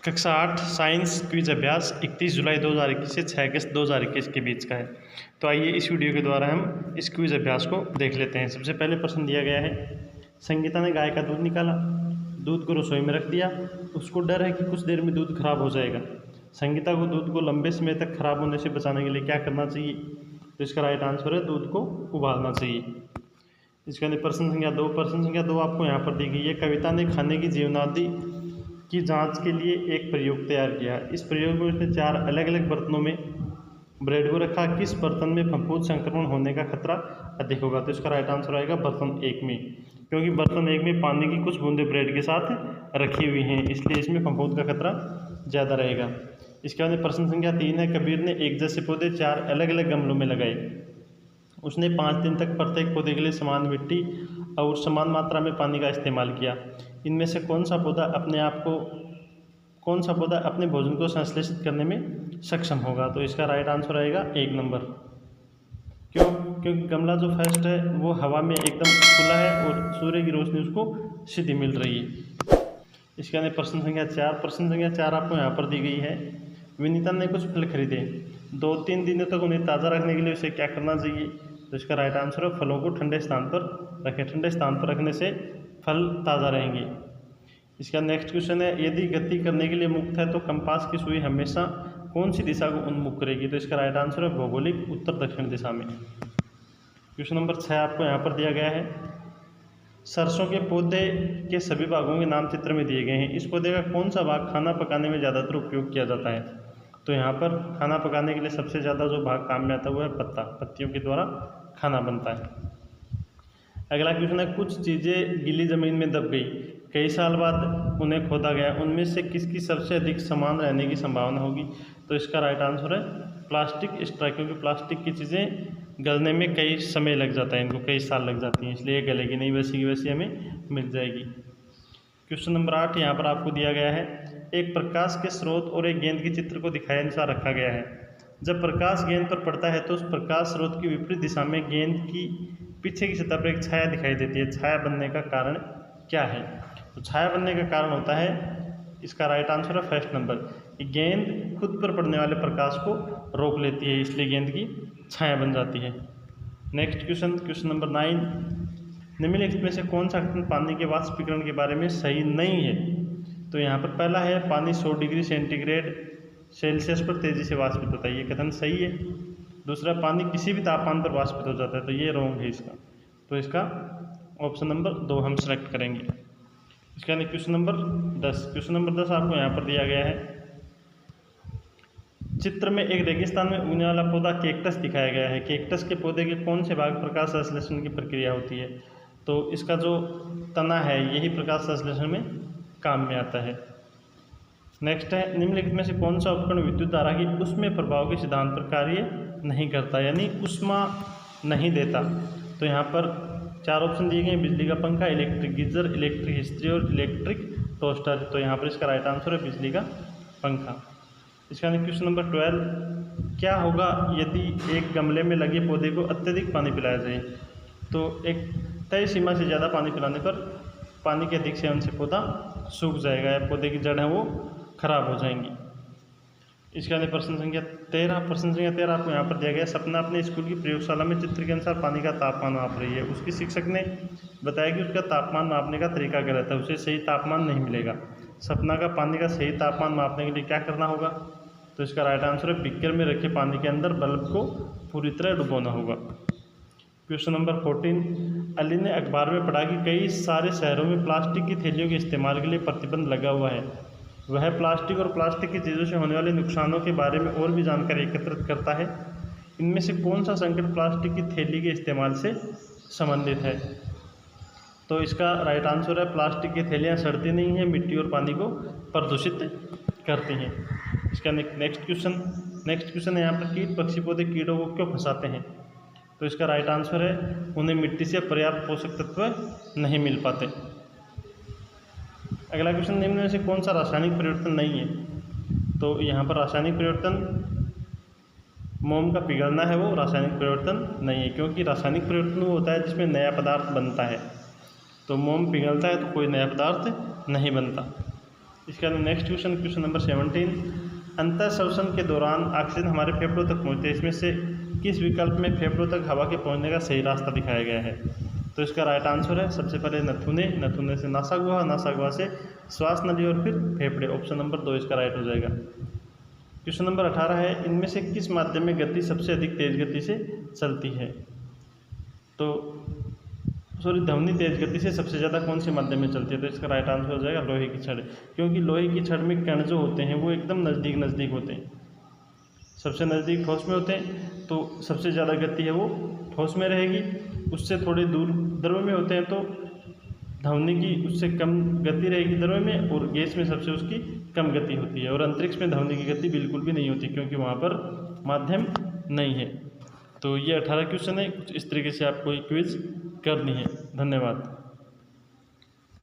कक्षा 8 science quiz अभ्यास 31 जुलाई 2021 से 6 अगस्त 2021 के बीच का है। तो आइए इस वीडियो के द्वारा हम इस क्विज अभ्यास को देख लेते हैं। सबसे पहले प्रश्न दिया गया है, संगीता ने गाय का दूध निकाला, दूध को रसोई में रख दिया, उसको डर है कि कुछ देर में दूध खराब हो जाएगा। संगीता को दूध को लंबे समय तक खराब होने से बचाने के लिए क्या करना चाहिए? तो इसका राइट आंसर है दूध को उबालना चाहिए। इसके अंदर प्रश्न संख्या 2 आपको यहाँ पर दी गई है। कविता ने खाने की जीवनादि की जांच के लिए एक प्रयोग तैयार किया। इस प्रयोग में उसने 4 अलग अलग बर्तनों में ब्रेड को रखा। किस बर्तन में फफूंद संक्रमण होने का खतरा अधिक होगा? तो इसका राइट आंसर आएगा बर्तन 1 में, क्योंकि बर्तन 1 में पानी की कुछ बूंदें ब्रेड के साथ रखी हुई हैं, इसलिए इसमें फफूंद का खतरा ज़्यादा रहेगा। इसके बाद प्रश्न संख्या 3 है, कबीर ने एक जैसे पौधे 4 अलग अलग गमलों में लगाए। उसने 5 दिन तक प्रत्येक पौधे के लिए समान मिट्टी और समान मात्रा में पानी का इस्तेमाल किया। इनमें से कौन सा पौधा अपने भोजन को संश्लेषित करने में सक्षम होगा? तो इसका राइट आंसर आएगा 1 नंबर। क्यों? क्योंकि गमला जो फर्स्ट है वो हवा में एकदम खुला है और सूर्य की रोशनी उसको सीधी मिल रही है। इसके अंदर प्रश्न संख्या 4 आपको यहाँ पर दी गई है। विनीता ने कुछ फल खरीदे, 2-3 दिनों तक उन्हें ताज़ा रखने के लिए उसे क्या करना चाहिए? तो इसका राइट आंसर है फलों को ठंडे स्थान पर रखें। ठंडे स्थान पर रखने से फल ताज़ा रहेंगे। इसका नेक्स्ट क्वेश्चन है, यदि गति करने के लिए मुक्त है तो कंपास की सुई हमेशा कौन सी दिशा को उन्मुख करेगी? तो इसका राइट आंसर है भौगोलिक उत्तर दक्षिण दिशा में। क्वेश्चन नंबर 6 आपको यहाँ पर दिया गया है, सरसों के पौधे के सभी भागों के नाम चित्र में दिए गए हैं। इस पौधे का कौन सा भाग खाना पकाने में ज़्यादातर उपयोग किया जाता है? तो यहाँ पर खाना पकाने के लिए सबसे ज़्यादा जो भाग काम में आता है वो है पत्ता। पत्तियों के द्वारा खाना बनता है। अगला क्वेश्चन है, कुछ चीज़ें गीली ज़मीन में दब गई, कई साल बाद उन्हें खोदा गया, उनमें से किसकी सबसे अधिक समान रहने की संभावना होगी? तो इसका राइट आंसर है प्लास्टिक स्ट्रा, क्योंकि प्लास्टिक की चीज़ें गलने में कई समय लग जाता है, इनको कई साल लग जाती हैं, इसलिए गलेगी नहीं, वैसी की वैसी हमें मिल जाएगी। क्वेश्चन नंबर 8 यहाँ पर आपको दिया गया है, एक प्रकाश के स्रोत और एक गेंद के चित्र को दिखाए अनुसार रखा गया है। जब प्रकाश गेंद पर पड़ता है तो उस प्रकाश स्रोत की विपरीत दिशा में गेंद की पीछे की सतह पर एक छाया दिखाई देती है। छाया बनने का कारण क्या है? तो छाया बनने का कारण होता है, इसका राइट आंसर है फर्स्ट नंबर, कि गेंद खुद पर पड़ने वाले प्रकाश को रोक लेती है, इसलिए गेंद की छाया बन जाती है। नेक्स्ट क्वेश्चन नंबर 9, निम्नलिखित में से कौन सा कथन पानी के वाष्पीकरण के बारे में सही नहीं है? तो यहाँ पर पहला है, पानी 100 डिग्री सेंटीग्रेड सेल्सियस पर तेज़ी से वाष्पित होता है, ये कथन सही है। दूसरा, पानी किसी भी तापमान पर वाष्पित हो जाता है, तो ये रॉन्ग है इसका। तो इसका ऑप्शन नंबर 2 हम सेलेक्ट करेंगे। इसके बाद क्वेश्चन नंबर 10 आपको यहाँ पर दिया गया है। चित्र में एक रेगिस्तान में उगने वाला पौधा कैक्टस दिखाया गया है। कैक्टस के पौधे के कौन से भाग प्रकाश संश्लेषण की प्रक्रिया होती है? तो इसका जो तना है यही प्रकाश संश्लेषण में काम में आता है। नेक्स्ट है, निम्नलिखित में से कौन सा उपकरण विद्युत धारा की ऊष्मीय प्रभाव के सिद्धांत पर कार्य नहीं करता, यानी ऊष्मा नहीं देता? तो यहाँ पर 4 ऑप्शन दिए गए हैं, बिजली का पंखा, इलेक्ट्रिक गीजर, इलेक्ट्रिक इस्त्री और इलेक्ट्रिक टोस्टर। तो यहाँ पर इसका राइट आंसर है बिजली का पंखा। इसका क्वेश्चन नंबर 12, क्या होगा यदि एक गमले में लगे पौधे को अत्यधिक पानी पिलाया जाए? तो एक तय सीमा से ज़्यादा पानी पिलाने पर पानी के अधिक सेवन से पौधा सूख जाएगा या पौधे की जड़ है वो खराब हो जाएंगी। इसके बाद प्रश्न संख्या 13 आपको यहाँ पर दिया गया, सपना अपने स्कूल की प्रयोगशाला में चित्र के अनुसार पानी का तापमान माप रही है। उसकी शिक्षक ने बताया कि उसका तापमान मापने का तरीका गलत है, उसे सही तापमान नहीं मिलेगा। सपना का पानी का सही तापमान मापने के लिए क्या करना होगा? तो इसका राइट आंसर है बीकर में रखे पानी के अंदर बल्ब को पूरी तरह डुबोना होगा। क्वेश्चन नंबर 14, अली ने अखबार में पढ़ा कि कई सारे शहरों में प्लास्टिक की थैलियों के इस्तेमाल के लिए प्रतिबंध लगा हुआ है। वह प्लास्टिक और प्लास्टिक की चीज़ों से होने वाले नुकसानों के बारे में और भी जानकारी एकत्रित करता है। इनमें से कौन सा संकट प्लास्टिक की थैली के इस्तेमाल से संबंधित है? तो इसका राइट आंसर है प्लास्टिक की थैलियाँ सड़ती नहीं हैं, मिट्टी और पानी को प्रदूषित करती हैं। इसका नेक्स्ट क्वेश्चन है यहाँ पर, कीट पक्षी पौधे कीड़ों को क्यों फंसाते हैं? तो इसका राइट आंसर है उन्हें मिट्टी से पर्याप्त पोषक तत्व नहीं मिल पाते। अगला क्वेश्चन, निम्न में से कौन सा रासायनिक परिवर्तन नहीं है? तो यहाँ पर रासायनिक परिवर्तन मोम का पिघलना है, वो रासायनिक परिवर्तन नहीं है, क्योंकि रासायनिक परिवर्तन वो होता है जिसमें नया पदार्थ बनता है। तो मोम पिघलता है तो कोई नया पदार्थ नहीं बनता। इसका नेक्स्ट क्वेश्चन नंबर 17, अंतर श्वसन के दौरान ऑक्सीजन हमारे फेफड़ों तक पहुँचते हैं, इसमें से किस विकल्प में फेफड़ों तक हवा के पहुँचने का सही रास्ता दिखाया गया है? तो इसका राइट आंसर है सबसे पहले नथुने से नासागुहा से श्वास नली और फिर फेफड़े। ऑप्शन नंबर 2 इसका राइट हो जाएगा। क्वेश्चन नंबर 18 है, इनमें से किस माध्यम में गति सबसे अधिक तेज गति से चलती है? ध्वनि तेज गति से सबसे ज़्यादा कौन से माध्यम में चलती है? तो इसका राइट आंसर हो जाएगा लोहे की छड़, क्योंकि लोहे की छड़ में कण जो होते हैं वो एकदम नज़दीक होते हैं, सबसे नज़दीक ठोस में होते हैं, तो सबसे ज़्यादा गति है वो ठोस में रहेगी। उससे थोड़े दूर द्रव में होते हैं तो ध्वनि की उससे कम गति रहेगी द्रव में, और गैस में सबसे उसकी कम गति होती है, और अंतरिक्ष में ध्वनि की गति बिल्कुल भी नहीं होती क्योंकि वहाँ पर माध्यम नहीं है। तो ये 18 क्वेश्चन है, कुछ इस तरीके से आपको ये क्विज करनी है। धन्यवाद।